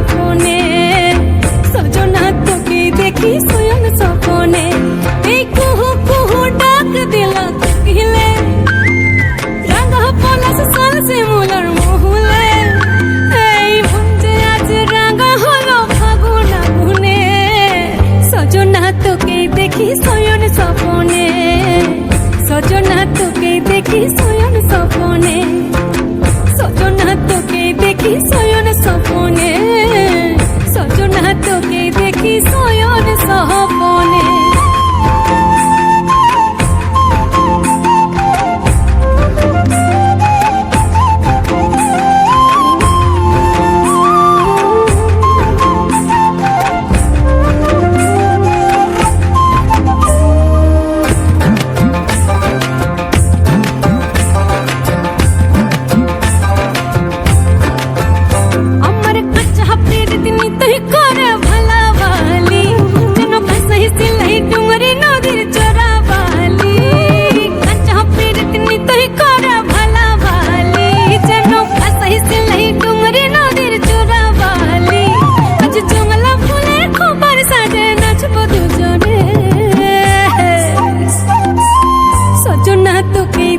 স্বপনে সজনা তোকে দেখি শয়ন স্বপনে এই কুহু কুহু ডাক দিলা কোকিলে রাঙা পলাশ সাল শিমুলার মহুলে এই মন যে আজ রাঙা হলো ফাগুন আগুনে সজনা তোকে দেখি শয়ন স্বপনে সজনা তোকে দেখি শয়ন স্বপনে সজনা তোকে দেখি শয়ন স্বপনে সজনা তোকে দেখি শয়ন স্বপনে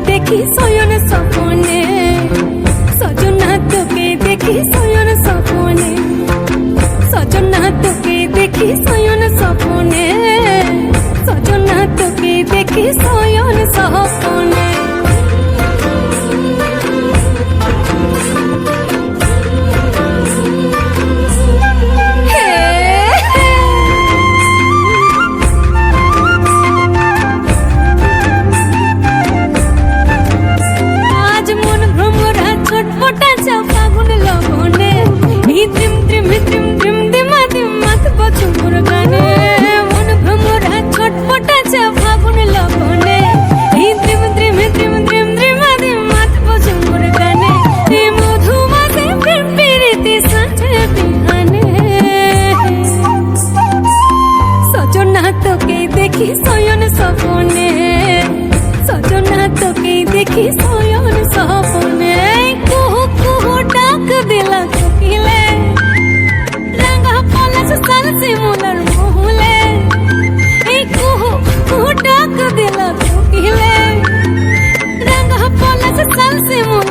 দেখি শয়ন স্বপনে সজনা তোকে দেখি শয়ন স্বপনে সজনা তোকে দেখি শয়ন স্বপনে সজনা তোকে দেখি শয়ন স্বপনে দেখি শয়ন স্বপনে সজনা তোকে দেখি শয়ন স্বপনে কুহু কুহু ডাক দিলা কোকিলে রাঙা পলাশ সাল শিমুলার মহুলে এই কুহু কুহু ডাক দিলা কোকিলে রাঙা পলাশ সাল শিমুলার